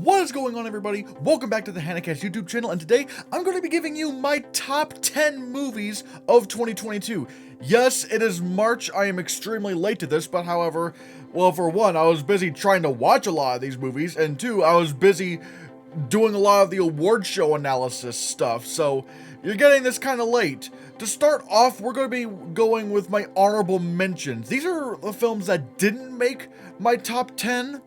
What is going on, everybody? Welcome back to the HannahCast YouTube channel, and today I'm going to be giving you my top 10 movies of 2022. Yes, it is March. I am extremely late to this, but however, well, for one, I was busy trying to watch a lot of these movies, and two, I was busy doing a lot of the award show analysis stuff, so you're getting this kind of late. To start off, we're going to be going with my honorable mentions. These are the films that didn't make my top 10,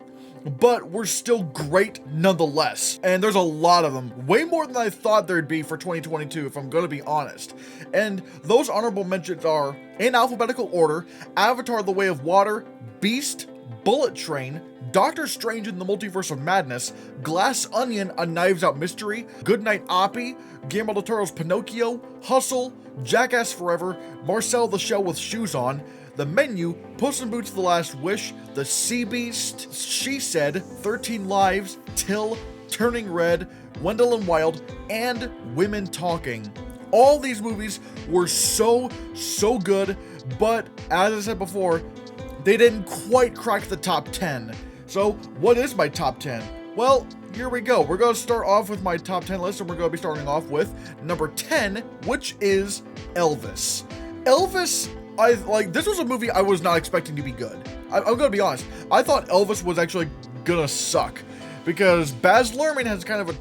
but were still great nonetheless. And there's a lot of them, way more than I thought there'd be for 2022, if I'm going to be honest. And those honorable mentions are, in alphabetical order, Avatar: The Way of Water, Beast, Bullet Train, Doctor Strange in the Multiverse of Madness, Glass Onion: A Knives Out Mystery, Goodnight Oppie, Guillermo del Toro's Pinocchio, Hustle, Jackass Forever, Marcel the Shell with Shoes On, The Menu, Puss in Boots: The Last Wish, The Sea Beast, She Said, 13 Lives, Till, Turning Red, Wendell and Wild, and Women Talking. All these movies were so good, but as I said before, they didn't quite crack the top 10. So what is my top 10? Well, here we go. We're going to start off with my top 10 list, and we're going to be starting off with number 10, which is Elvis. Elvis, this was a movie I was not expecting to be good. I'm going to be honest. I thought Elvis was actually going to suck, because Baz Luhrmann has kind of a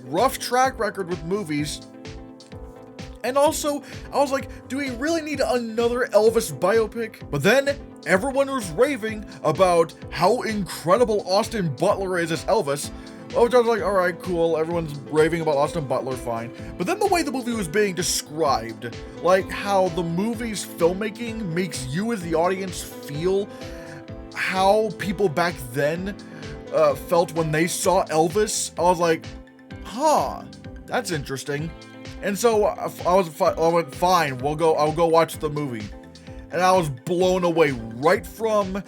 rough track record with movies. And also, I was like, do we really need another Elvis biopic? But then, everyone was raving about how incredible Austin Butler is as Elvis, which I was like, alright, cool, everyone's raving about Austin Butler, fine. But then the way the movie was being described, like how the movie's filmmaking makes you as the audience feel how people back then felt when they saw Elvis, I was like, huh, that's interesting. And so I went, fine, I'll go watch the movie. And I was blown away right from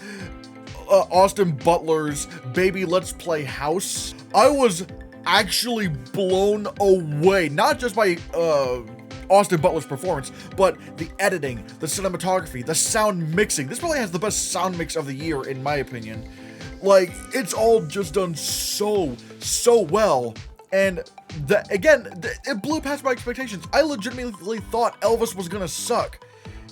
Austin Butler's Baby Let's Play House. I was actually blown away, not just by Austin Butler's performance, but the editing, the cinematography, the sound mixing. This probably has the best sound mix of the year, in my opinion. Like, it's all just done so well. And it blew past my expectations. I legitimately thought Elvis was gonna suck.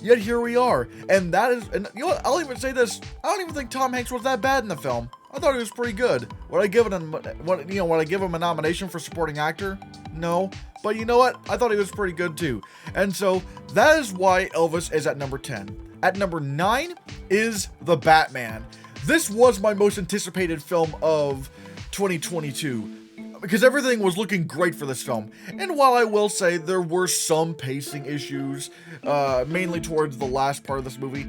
Yet here we are. And you know what, I'll even say this, I don't even think Tom Hanks was that bad in the film. I thought he was pretty good. Would I give him a nomination for supporting actor? No. But you know what? I thought he was pretty good too. And so that is why Elvis is at number 10. At number 9 is The Batman. This was my most anticipated film of 2022. Because everything was looking great for this film. And while I will say there were some pacing issues, mainly towards the last part of this movie,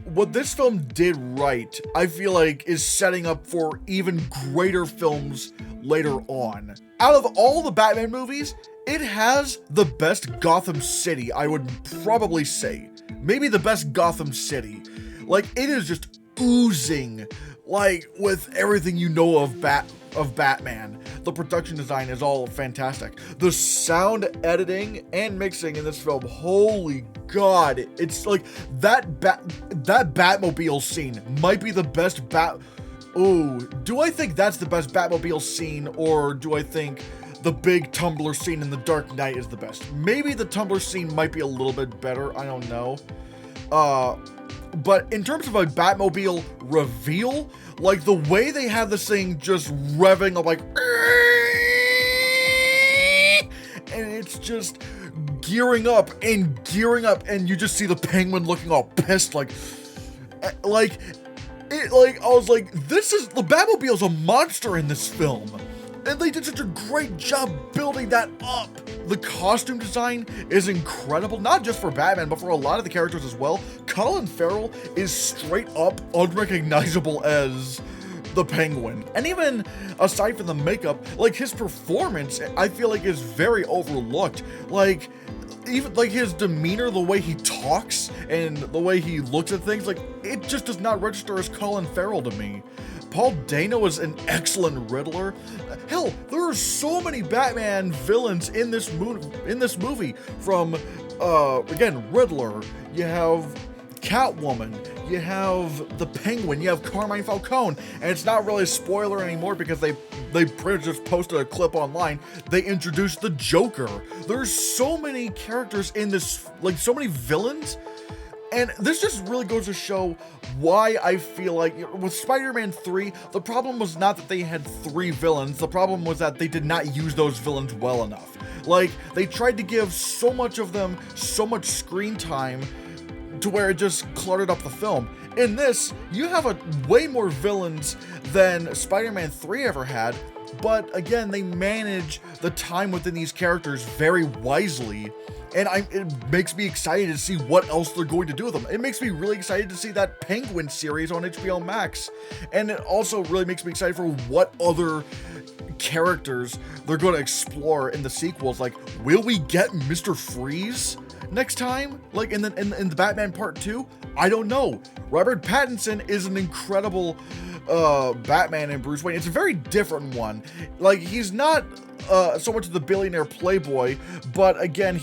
what this film did right, I feel like, is setting up for even greater films later on. Out of all the Batman movies, it has the best Gotham City, I would probably say. Maybe the best Gotham City. Like, it is just oozing, like, with everything you know of Batman. The production design is all fantastic. The sound editing and mixing in this film, holy god, it's like that Batmobile scene might be the best do I think that's the best Batmobile scene, or do I think the big tumbler scene in The Dark Knight is the best? Maybe the tumbler scene might be a little bit better, I don't know. But in terms of a Batmobile reveal, like the way they have this thing just revving up, like, and it's just gearing up, and you just see the Penguin looking all pissed, I was like, the Batmobile's a monster in this film. And they did such a great job building that up. The costume design is incredible, not just for Batman, but for a lot of the characters as well. Colin Farrell is straight up unrecognizable as the Penguin. And even aside from the makeup, like, his performance, I feel like, is very overlooked. Like, even like his demeanor, the way he talks and the way he looks at things, like, it just does not register as Colin Farrell to me. Paul Dano is an excellent Riddler. Hell, there are so many Batman villains in this movie. From again, Riddler. You have Catwoman. you have the Penguin, you have Carmine Falcone, and it's not really a spoiler anymore because they pretty much just posted a clip online. They introduced the Joker. There's so many characters in this, like so many villains, and this just really goes to show why I feel like with Spider-Man 3, the problem was not that they had 3 villains, the problem was that they did not use those villains well enough. Like, they tried to give so much of them so much screen time to where it just cluttered up the film. In this, you have way more villains than Spider-Man 3 ever had, but again, they manage the time within these characters very wisely, and it makes me excited to see what else they're going to do with them. It makes me really excited to see that Penguin series on HBO Max, and it also really makes me excited for what other characters they're going to explore in the sequels. Like, will we get Mr. Freeze next time, like in the Batman Part 2? I don't know. Robert Pattinson is an incredible Batman and Bruce Wayne. It's a very different one. Like, he's not so much of the billionaire playboy, but again,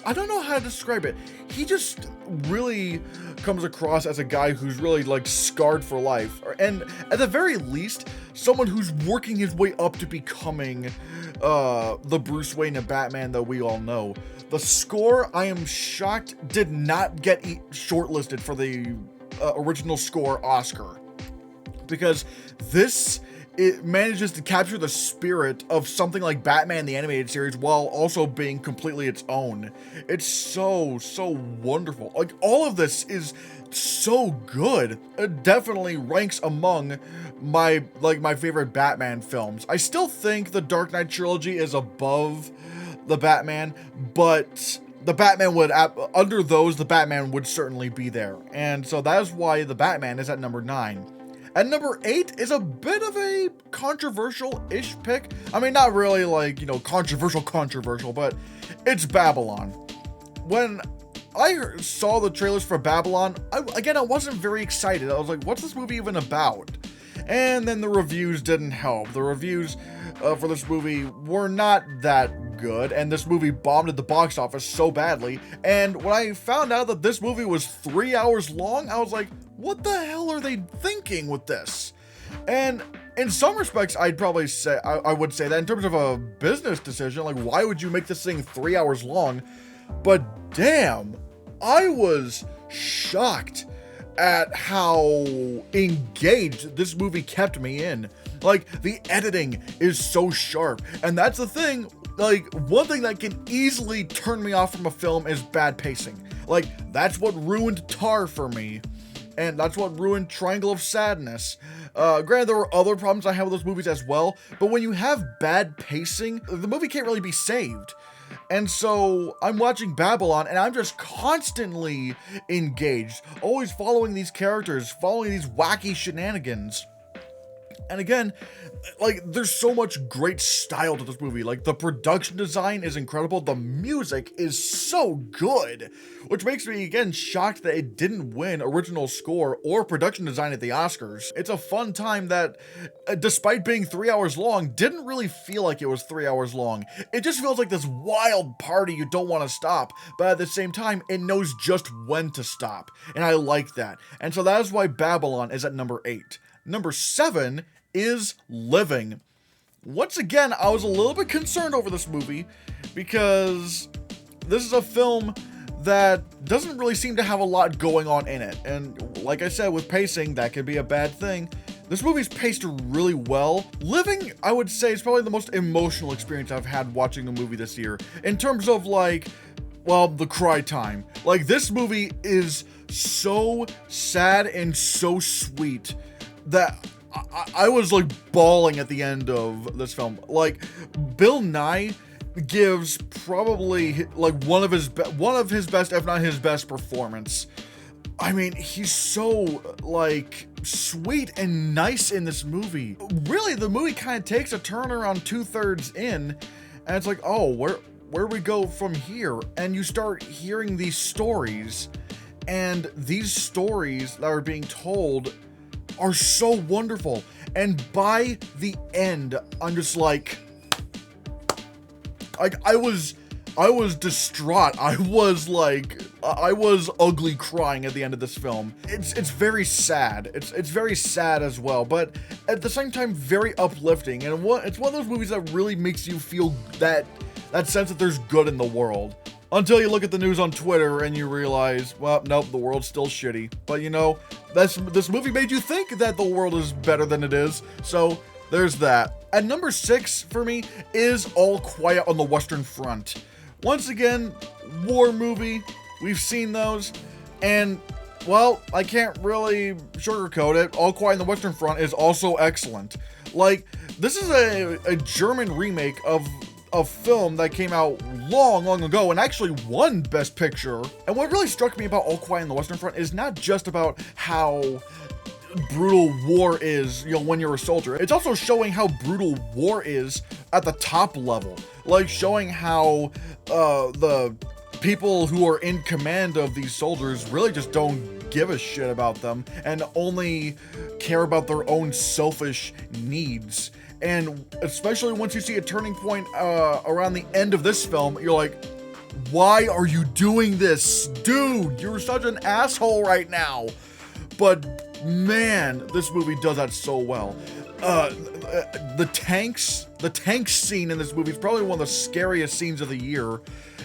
I don't know how to describe it. He just really comes across as a guy who's really like scarred for life, and at the very least, someone who's working his way up to becoming the Bruce Wayne and Batman that we all know. The score, I am shocked, did not get shortlisted for the original score Oscar, because it manages to capture the spirit of something like Batman the Animated Series while also being completely its own. It's so wonderful. Like, all of this is so good. It definitely ranks among my favorite Batman films. I still think the Dark Knight trilogy is above the Batman, but the Batman under those, the Batman would certainly be there. And so that is why the Batman is at number 9. At number 8 is a bit of a controversial-ish pick. I mean, not really like, controversial, but it's Babylon. When I saw the trailers for Babylon, I wasn't very excited. I was like, what's this movie even about? And then the reviews didn't help. The reviews for this movie were not that good, and this movie bombed at the box office so badly. And when I found out that this movie was 3 hours long, I was like, what the hell are they thinking with this? And in some respects, I'd probably say, I would say that in terms of a business decision, like, why would you make this thing 3 hours long? But damn, I was shocked at how engaged this movie kept me in. Like, the editing is so sharp, and that's the thing. Like, one thing that can easily turn me off from a film is bad pacing. Like, that's what ruined Tar for me, and that's what ruined Triangle of Sadness. Granted, there were other problems I have with those movies as well, but when you have bad pacing, the movie can't really be saved. And so I'm watching Babylon, and I'm just constantly engaged, always following these characters, following these wacky shenanigans. And again, like, there's so much great style to this movie. Like, the production design is incredible. The music is so good, which makes me, again, shocked that it didn't win original score or production design at the Oscars. It's a fun time that, despite being 3 hours long, didn't really feel like it was 3 hours long. It just feels like this wild party you don't want to stop, but at the same time, it knows just when to stop. And I like that. And so that is why Babylon is at number 8. Number 7 is Living. Once again, I was a little bit concerned over this movie because this is a film that doesn't really seem to have a lot going on in it. And like I said, with pacing, that could be a bad thing. This movie's paced really well. Living, I would say, is probably the most emotional experience I've had watching a movie this year. In terms of, like, well, the cry time. Like, this movie is so sad and so sweet that I was like bawling at the end of this film. Like, Bill Nye gives probably like one of his best, if not his best performance. I mean, he's so like sweet and nice in this movie. Really, the movie kind of takes a turn around 2/3 in, and it's like, oh, where we go from here? And you start hearing these stories, and these stories that are being told are so wonderful. And by the end, I'm just like I was distraught. I was like I was ugly crying at the end of this film. It's very sad. It's very sad as well, but at the same time very uplifting. And it's one of those movies that really makes you feel that sense that there's good in the world. Until you look at the news on Twitter and you realize, well, nope, the world's still shitty. But you know, this movie made you think that the world is better than it is. So there's that. At number 6 for me is All Quiet on the Western Front. Once again, war movie. We've seen those. And, well, I can't really sugarcoat it. All Quiet on the Western Front is also excellent. Like, this is a German remake of a film that came out long ago and actually won Best Picture. And what really struck me about All Quiet on the Western Front is not just about how brutal war is, you know, when you're a soldier. It's also showing how brutal war is at the top level. Like, showing how the people who are in command of these soldiers really just don't give a shit about them and only care about their own selfish needs. And especially once you see a turning point around the end of this film, you're like, why are you doing this? Dude, you're such an asshole right now. But man, this movie does that so well. The tank scene in this movie is probably one of the scariest scenes of the year.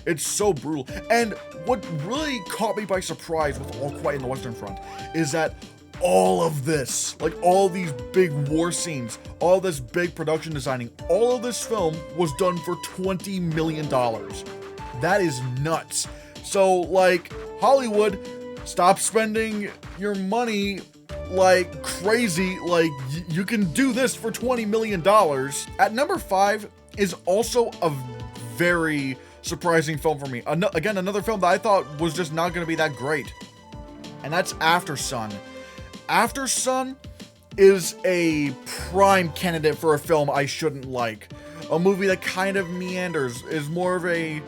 It's so brutal. And what really caught me by surprise with All Quiet on the Western Front is that all of this, like all these big war scenes, all this big production designing, all of this film was done for $20 million. That is nuts. So, like, Hollywood, stop spending your money like crazy. Like, you can do this for $20 million. At number 5 is also a very surprising film for me. Again, another film that I thought was just not going to be that great. And that's Aftersun. Aftersun is a prime candidate for a film I shouldn't like. A movie that kind of meanders, is more of a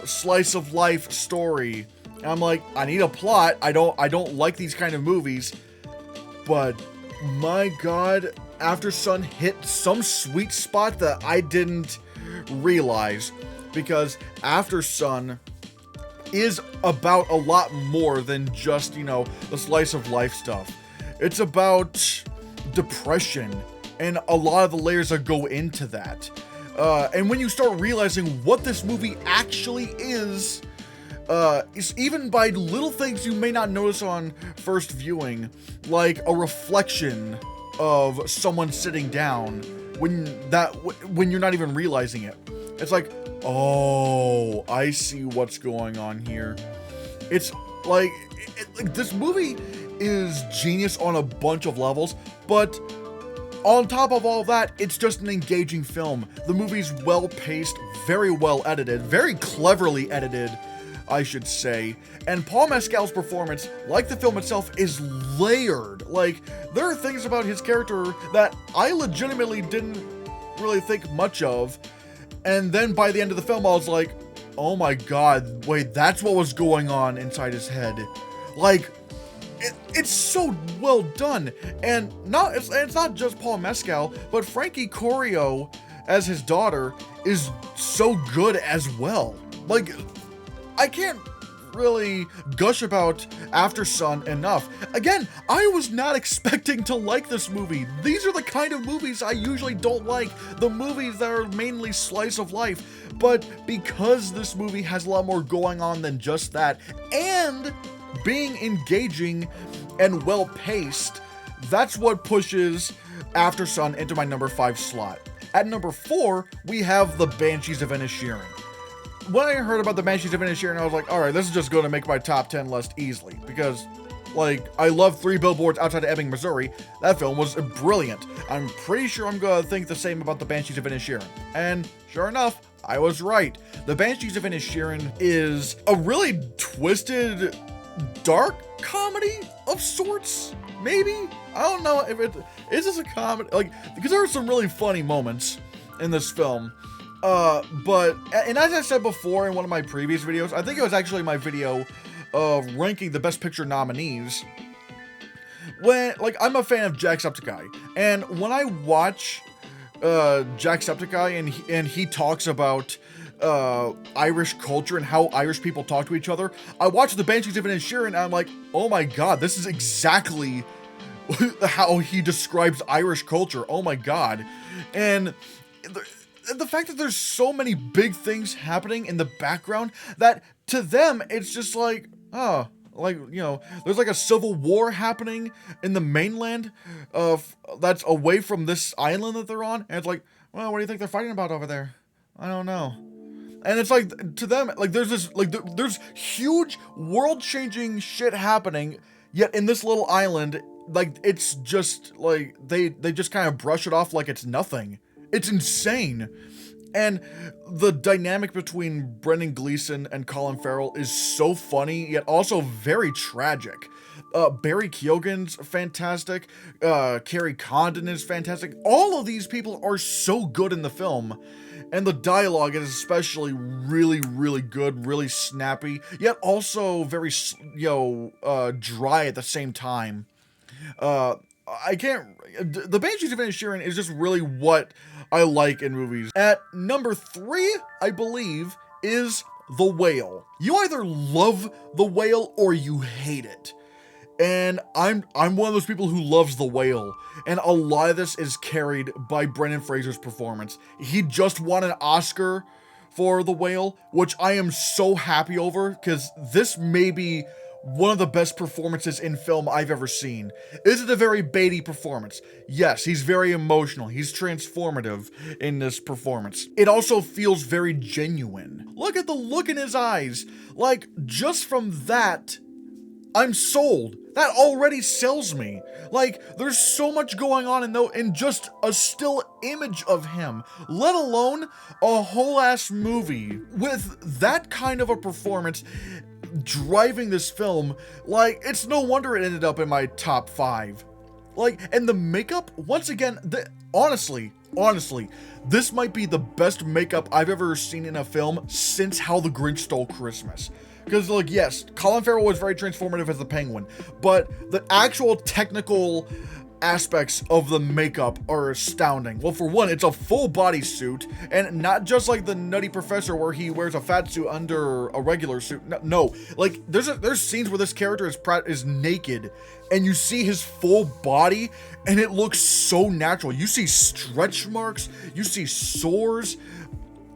slice of life story. And I'm like, I need a plot. I don't like these kind of movies. But my God, Aftersun hit some sweet spot that I didn't realize, because Aftersun is about a lot more than just, you know, the slice of life stuff. It's about depression and a lot of the layers that go into that. And when you start realizing what this movie actually is even by little things you may not notice on first viewing, like a reflection of someone sitting down when you're not even realizing it. It's like, oh, I see what's going on here. It's like, this movie is genius on a bunch of levels, but on top of all that, it's just an engaging film. The movie's well-paced, very well edited, very cleverly edited, I should say. And Paul Mescal's performance, like the film itself, is layered. Like, there are things about his character that I legitimately didn't really think much of. And then by the end of the film, I was like, oh my God, wait, that's what was going on inside his head. Like, it's so well done. And it's not just Paul Mescal, but Frankie Corio as his daughter is so good as well. Like, I can't really gush about Aftersun enough. Again, I was not expecting to like this movie. These are the kind of movies I usually don't like, the movies that are mainly slice of life. But because this movie has a lot more going on than just that, and being engaging and well-paced, that's what pushes Aftersun into my number 5 slot. At number 4, we have the Banshees of Inisherin. When I heard about the Banshees of Inisherin, I was like, alright, this is just going to make my top 10 list easily, because, like, I love 3 Billboards Outside of Ebbing, Missouri. That film was brilliant. I'm pretty sure I'm going to think the same about the Banshees of Inisherin. And sure enough, I was right. The Banshees of Inisherin is a really twisted, dark comedy of sorts, maybe? I don't know if is this a comedy, like, because there are some really funny moments in this film. But as I said before in one of my previous videos, I think it was actually my video of ranking the Best Picture nominees, when, like, I'm a fan of Jacksepticeye, and when I watch Jacksepticeye and he talks about Irish culture and how Irish people talk to each other. I watched the Banshees of Inisherin and I'm like, oh my god, this is exactly how he describes Irish culture. Oh my god. And the fact that there's so many big things happening in the background that to them it's just like, oh, like, you know, there's like a civil war happening in the mainland that's away from this island that they're on, and it's like, well, what do you think they're fighting about over there? I don't know. And it's like, to them, like, there's this, like, there's huge world-changing shit happening, yet in this little island, like, it's just, like, they just kind of brush it off like it's nothing. It's insane. And the dynamic between Brendan Gleeson and Colin Farrell is so funny, yet also very tragic. Barry Keoghan's fantastic. Carrie Condon is fantastic. All of these people are so good in the film. And the dialogue is especially really, really good, really snappy, yet also very, dry at the same time. The Banshees of Inisherin is just really what I like in movies. At number 3, I believe, is The Whale. You either love The Whale or you hate it. And I'm one of those people who loves The Whale, and a lot of this is carried by Brendan Fraser's performance. He just won an Oscar for The Whale, which I am so happy over, because this may be one of the best performances in film I've ever seen. Is it a very Beatty performance? Yes, he's very emotional. He's transformative in this performance. It also feels very genuine. Look at the look in his eyes. Like, just from that, I'm sold. That already sells me. Like, there's so much going on in just a still image of him, let alone a whole ass movie. With that kind of a performance driving this film, like, it's no wonder it ended up in my top 5. Like, and the makeup, once again, honestly, this might be the best makeup I've ever seen in a film since How the Grinch Stole Christmas. Because, like, yes, Colin Farrell was very transformative as the Penguin, but the actual technical aspects of the makeup are astounding. Well, for one, it's a full body suit, and not just like the Nutty Professor where he wears a fat suit under a regular suit. No, like, there's scenes where this character is naked, and you see his full body, and it looks so natural. You see stretch marks, you see sores.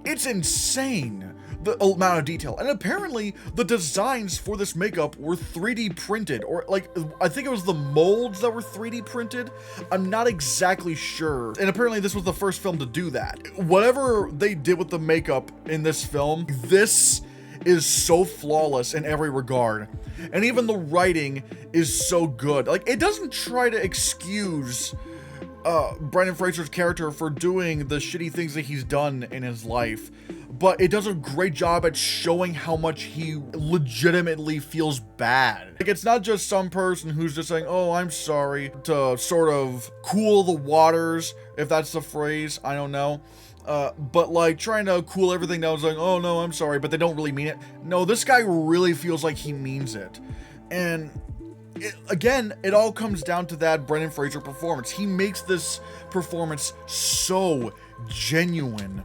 It's insane, the amount of detail. And apparently the designs for this makeup were 3D printed, or like, I think it was the molds that were 3D printed. I'm not exactly sure. And apparently this was the first film to do that. Whatever they did with the makeup in this film, this is so flawless in every regard. And even the writing is so good. Like, it doesn't try to excuse Brendan Fraser's character for doing the shitty things that he's done in his life, but it does a great job at showing how much he legitimately feels bad. Like, it's not just some person who's just saying, oh, I'm sorry, to sort of cool the waters, if that's the phrase, I don't know. But like trying to cool everything down, like, oh no, I'm sorry, but they don't really mean it. No, this guy really feels like he means it. And it all comes down to that Brendan Fraser performance. He makes this performance so genuine.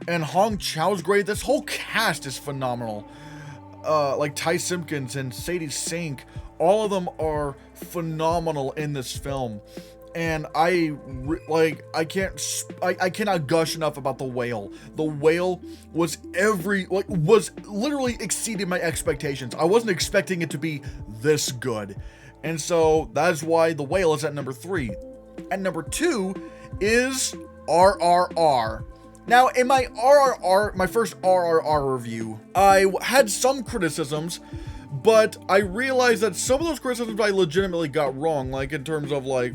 And Hong Chau's great. This whole cast is phenomenal. Like Ty Simpkins and Sadie Sink, all of them are phenomenal in this film. And I cannot gush enough about The Whale. The Whale was literally exceeded my expectations. I wasn't expecting it to be this good. And so that's why The Whale is at number 3. At number 2 is RRR. Now, in my first RRR review, I had some criticisms, but I realized that some of those criticisms I legitimately got wrong, like in terms of like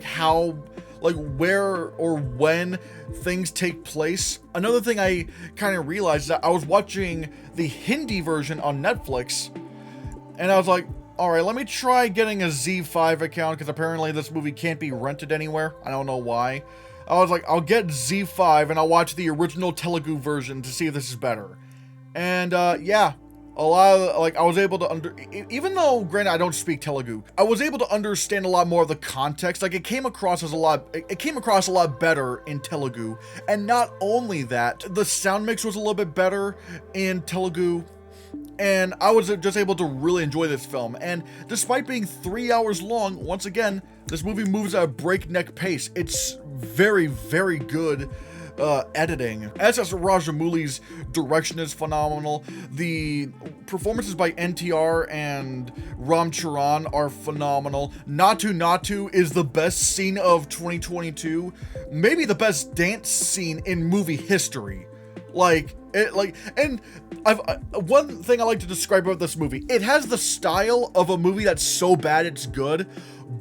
how, like where or when things take place. Another thing I kind of realized is that I was watching the Hindi version on Netflix, and I was like, all right, let me try getting a Z5 account, because apparently this movie can't be rented anywhere. I don't know why. I was like, I'll get Z5 and I'll watch the original Telugu version to see if this is better. And yeah, a lot of, like, I was able to even though, granted, I don't speak Telugu, I was able to understand a lot more of the context. Like, it came across a lot better in Telugu. And not only that, the sound mix was a little bit better in Telugu. And I was just able to really enjoy this film. And despite being 3 hours long, once again, this movie moves at a breakneck pace. It's very, very good editing. S.S. Rajamouli's direction is phenomenal. The performances by NTR and Ram Charan are phenomenal. Natu Natu is the best scene of 2022. Maybe the best dance scene in movie history. And one thing I like to describe about this movie, it has the style of a movie that's so bad it's good,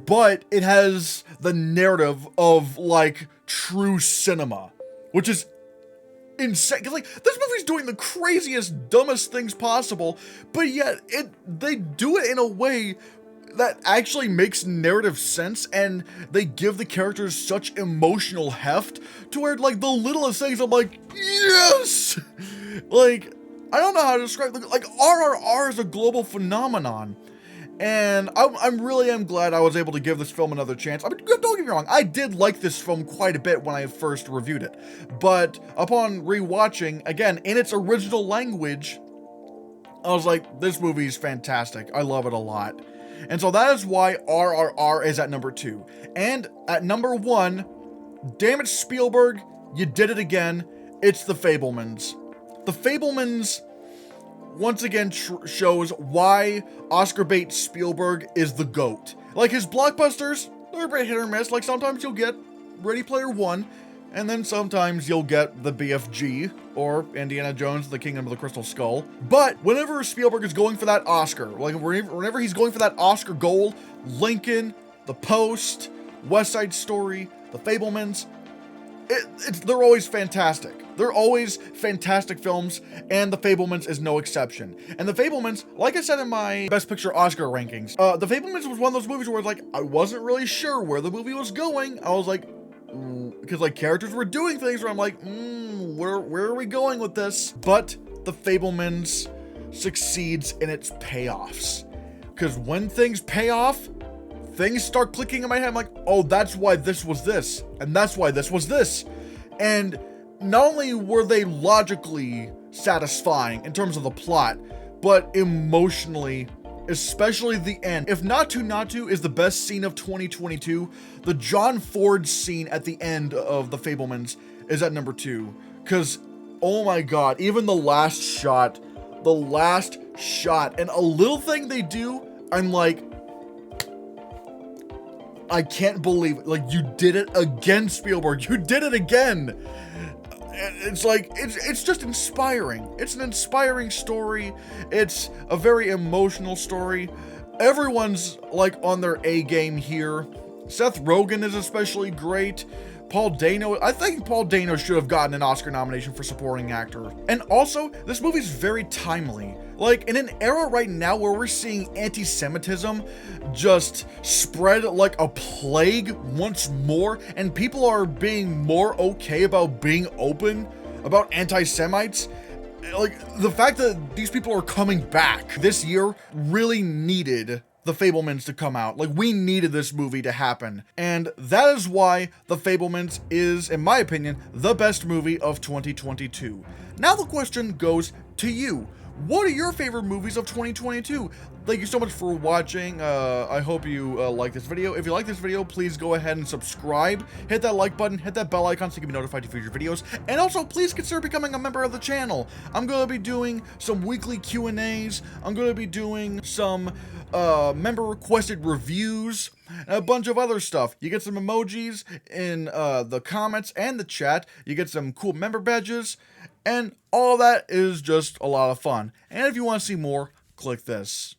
but it has the narrative of, like, true cinema, which is insane. 'Cause, like, this movie's doing the craziest, dumbest things possible, but yet they do it in a way that actually makes narrative sense, and they give the characters such emotional heft to where, like, the littlest things I'm like, yes! Like, I don't know how to describe it. Like, RRR is a global phenomenon. And I really am glad I was able to give this film another chance. I mean, don't get me wrong, I did like this film quite a bit when I first reviewed it. But upon rewatching, again, in its original language, I was like, this movie's fantastic. I love it a lot. And so that is why RRR is at number 2. And at number 1, damn it, Spielberg, you did it again. It's The Fabelmans. The Fabelmans, once again, shows why Oscar bait Spielberg is the GOAT. Like, his blockbusters, they're a bit hit or miss. Like, sometimes you'll get Ready Player One, and then sometimes you'll get the BFG, or Indiana Jones, the Kingdom of the Crystal Skull. But whenever Spielberg is going for that Oscar, like whenever he's going for that Oscar goal, Lincoln, The Post, West Side Story, The Fabelmans, they're always fantastic. They're always fantastic films, and The Fabelmans is no exception. And The Fabelmans, like I said in my Best Picture Oscar rankings, The Fabelmans was one of those movies where, like, I wasn't really sure where the movie was going. I was like, because, like, characters were doing things where I'm like, where are we going with this? But The Fabelmans succeeds in its payoffs. Because when things pay off, things start clicking in my head. I'm like, oh, that's why this was this. And that's why this was this. And not only were they logically satisfying in terms of the plot, but emotionally, especially the end. If Natu Natu is the best scene of 2022, the John Ford scene at the end of The Fabelmans is at number 2. Because, oh my god, even the last shot, and a little thing they do, I'm like, I can't believe it. Like, you did it again, Spielberg. You did it again. It's like, it's just inspiring. It's an inspiring story. It's a very emotional story. Everyone's, like, on their A game here. Seth Rogen is especially great. Paul Dano, I think Paul Dano should have gotten an Oscar nomination for supporting actor. And also, this movie's very timely. Like, in an era right now where we're seeing anti-Semitism just spread like a plague once more, and people are being more okay about being open about anti-Semites, like, the fact that these people are coming back this year really needed The Fabelmans to come out. Like, we needed this movie to happen. And that is why The Fabelmans is, in my opinion, the best movie of 2022. Now the question goes to you. What are your favorite movies of 2022? Thank you so much for watching. I hope you like this video. If you like this video, please go ahead and subscribe. Hit that like button, hit that bell icon so you can be notified of future videos. And also, please consider becoming a member of the channel. I'm going to be doing some weekly Q&As. I'm going to be doing some member-requested reviews, and a bunch of other stuff. You get some emojis in the comments and the chat. You get some cool member badges. And all that is just a lot of fun. And if you want to see more, click this.